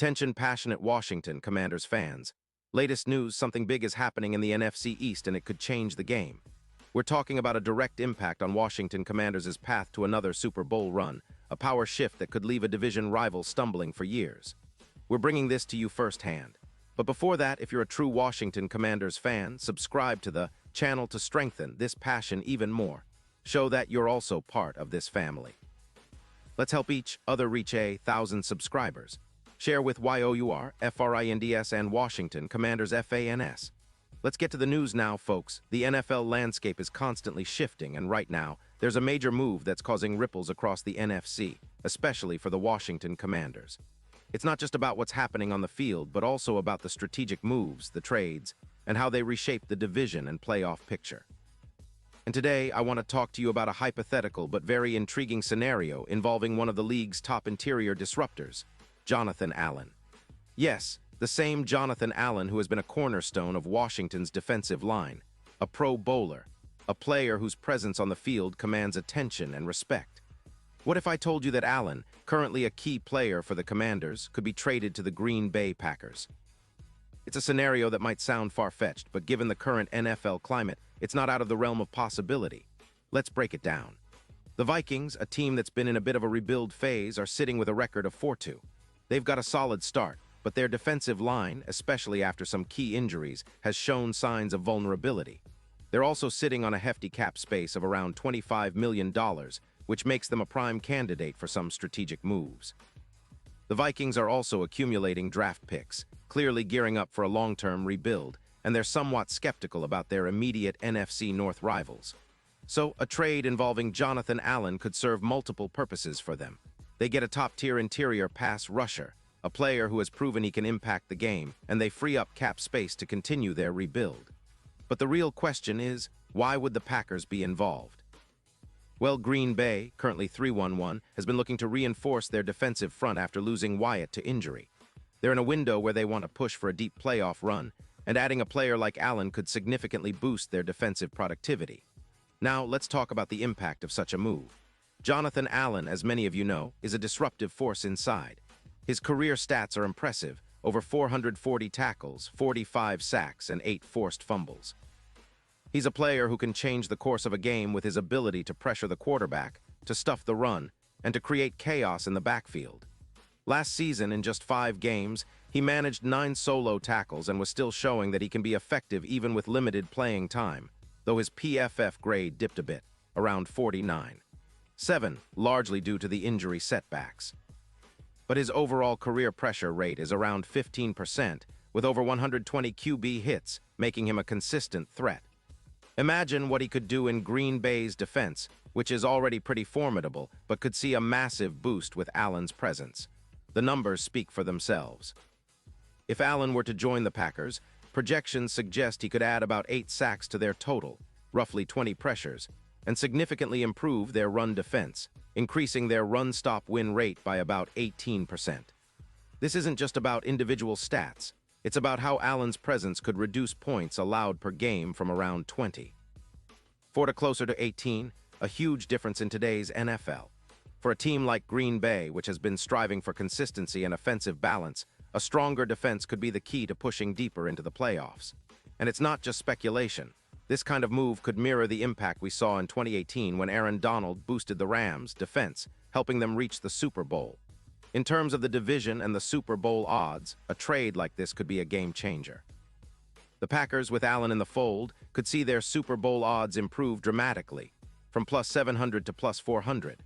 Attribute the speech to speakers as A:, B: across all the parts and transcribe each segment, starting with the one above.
A: Attention passionate Washington Commanders fans. Latest news, something big is happening in the NFC East and it could change the game. We're talking about a direct impact on Washington Commanders' path to another Super Bowl run, a power shift that could leave a division rival stumbling for years. We're bringing this to you firsthand. But before that, if you're a true Washington Commanders fan, subscribe to the channel to strengthen this passion even more. Show that you're also part of this family. Let's help each other reach 1,000 subscribers. Share with YOUR, FRINDS, and Washington Commanders FANS. Let's get to the news now, folks. The NFL landscape is constantly shifting, and right now, there's a major move that's causing ripples across the NFC, especially for the Washington Commanders. It's not just about what's happening on the field, but also about the strategic moves, the trades, and how they reshape the division and playoff picture. And today, I want to talk to you about a hypothetical but very intriguing scenario involving one of the league's top interior disruptors, Jonathan Allen. Yes, the same Jonathan Allen who has been a cornerstone of Washington's defensive line, a pro bowler, a player whose presence on the field commands attention and respect. What if I told you that Allen, currently a key player for the Commanders, could be traded to the Green Bay Packers? It's a scenario that might sound far-fetched, but given the current NFL climate, it's not out of the realm of possibility. Let's break it down. The Vikings, a team that's been in a bit of a rebuild phase, are sitting with a record of 4-2. They've got a solid start, but their defensive line, especially after some key injuries, has shown signs of vulnerability. They're also sitting on a hefty cap space of around $25 million, which makes them a prime candidate for some strategic moves. The Vikings are also accumulating draft picks, clearly gearing up for a long-term rebuild, and they're somewhat skeptical about their immediate NFC North rivals. So, a trade involving Jonathan Allen could serve multiple purposes for them. They get a top-tier interior pass rusher, a player who has proven he can impact the game, and they free up cap space to continue their rebuild. But the real question is, why would the Packers be involved? Well, Green Bay, currently 3-1-1, has been looking to reinforce their defensive front after losing Wyatt to injury. They're in a window where they want to push for a deep playoff run, and adding a player like Allen could significantly boost their defensive productivity. Now, let's talk about the impact of such a move. Jonathan Allen, as many of you know, is a disruptive force inside. His career stats are impressive, over 440 tackles, 45 sacks, and 8 forced fumbles. He's a player who can change the course of a game with his ability to pressure the quarterback, to stuff the run, and to create chaos in the backfield. Last season, in just 5 games, he managed 9 solo tackles and was still showing that he can be effective even with limited playing time, though his PFF grade dipped a bit, around 49.7, largely due to the injury setbacks. But his overall career pressure rate is around 15%, with over 120 QB hits, making him a consistent threat. Imagine what he could do in Green Bay's defense, which is already pretty formidable, but could see a massive boost with Allen's presence. The numbers speak for themselves. If Allen were to join the Packers, projections suggest he could add about 8 sacks to their total, roughly 20 pressures, and significantly improve their run defense, increasing their run-stop-win rate by about 18%. This isn't just about individual stats. It's about how Allen's presence could reduce points allowed per game from around 20 to closer to 18, a huge difference in today's NFL. For a team like Green Bay, which has been striving for consistency and offensive balance, a stronger defense could be the key to pushing deeper into the playoffs. And it's not just speculation. This kind of move could mirror the impact we saw in 2018 when Aaron Donald boosted the Rams' defense, helping them reach the Super Bowl. In terms of the division and the Super Bowl odds, a trade like this could be a game-changer. The Packers, with Allen in the fold, could see their Super Bowl odds improve dramatically, from plus 700 to plus 400.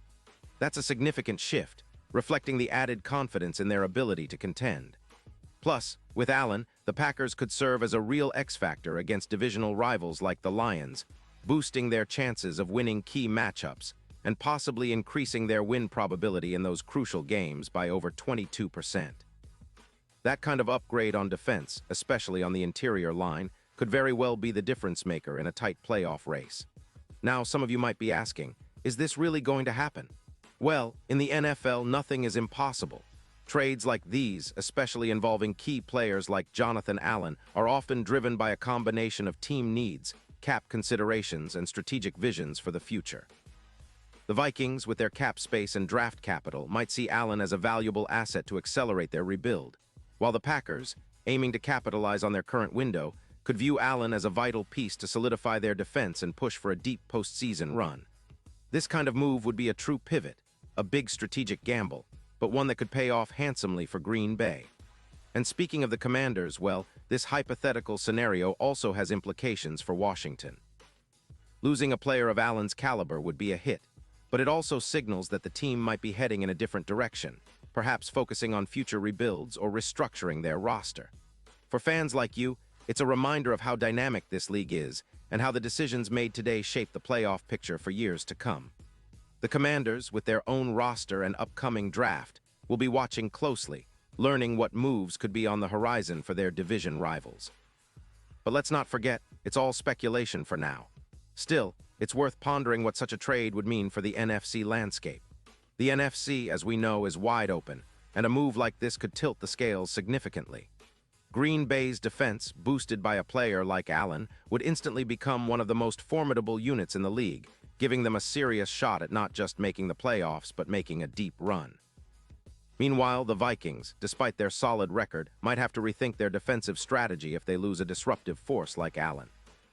A: That's a significant shift, reflecting the added confidence in their ability to contend. Plus, with Allen, the Packers could serve as a real X-factor against divisional rivals like the Lions, boosting their chances of winning key matchups and possibly increasing their win probability in those crucial games by over 22%. That kind of upgrade on defense, especially on the interior line, could very well be the difference maker in a tight playoff race. Now, some of you might be asking, is this really going to happen? Well, in the NFL, nothing is impossible. Trades like these, especially involving key players like Jonathan Allen, are often driven by a combination of team needs, cap considerations, and strategic visions for the future. The Vikings, with their cap space and draft capital, might see Allen as a valuable asset to accelerate their rebuild. while the Packers, aiming to capitalize on their current window, could view Allen as a vital piece to solidify their defense and push for a deep postseason run. This kind of move would be a true pivot, a big strategic gamble, but one that could pay off handsomely for Green Bay. And speaking of the Commanders, well, this hypothetical scenario also has implications for Washington. Losing a player of Allen's caliber would be a hit, but it also signals that the team might be heading in a different direction, perhaps focusing on future rebuilds or restructuring their roster. For fans like you, it's a reminder of how dynamic this league is and how the decisions made today shape the playoff picture for years to come. The Commanders, with their own roster and upcoming draft, will be watching closely, learning what moves could be on the horizon for their division rivals. But let's not forget, it's all speculation for now. Still, it's worth pondering what such a trade would mean for the NFC landscape. The NFC, as we know, is wide open, and a move like this could tilt the scales significantly. Green Bay's defense, boosted by a player like Allen, would instantly become one of the most formidable units in the league, giving them a serious shot at not just making the playoffs, but making a deep run. Meanwhile, the Vikings, despite their solid record, might have to rethink their defensive strategy if they lose a disruptive force like Allen.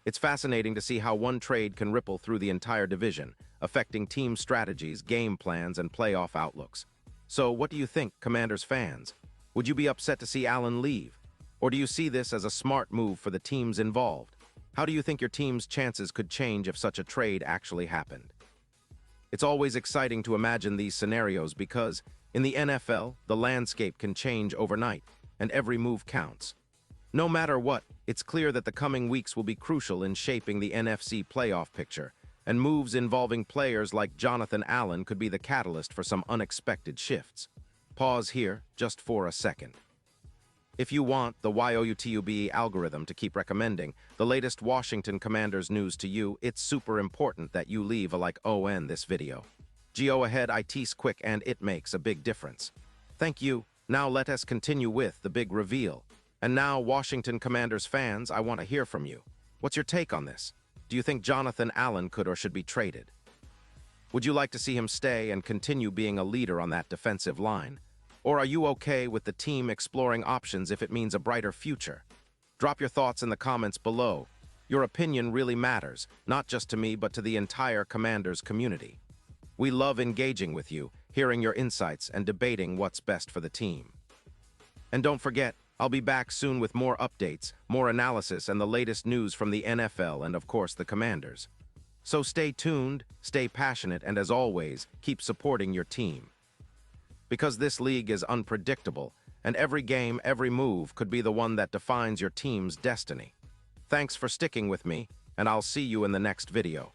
A: It's fascinating to see how one trade can ripple through the entire division, affecting team strategies, game plans, and playoff outlooks. So, what do you think, Commanders fans? Would you be upset to see Allen leave? Or do you see this as a smart move for the teams involved? How do you think your team's chances could change if such a trade actually happened? It's always exciting to imagine these scenarios because, in the NFL, the landscape can change overnight, and every move counts. No matter what, it's clear that the coming weeks will be crucial in shaping the NFC playoff picture, and moves involving players like Jonathan Allen could be the catalyst for some unexpected shifts. Pause here, just for a second. If you want the YOUTUBE algorithm to keep recommending the latest Washington Commanders news to you, it's super important that you leave a like on this video. Go ahead, it's quick and it makes a big difference. Thank you. Now let us continue with the big reveal. And now, Washington Commanders fans, I want to hear from you. What's your take on this? Do you think Jonathan Allen could or should be traded? Would you like to see him stay and continue being a leader on that defensive line? Or are you okay with the team exploring options if it means a brighter future? Drop your thoughts in the comments below. Your opinion really matters, not just to me, but to the entire Commanders community. We love engaging with you, hearing your insights, and debating what's best for the team. And don't forget, I'll be back soon with more updates, more analysis, and the latest news from the NFL and, of course, the Commanders. So stay tuned, stay passionate, and as always, keep supporting your team. Because this league is unpredictable, and every game, every move could be the one that defines your team's destiny. Thanks for sticking with me, and I'll see you in the next video.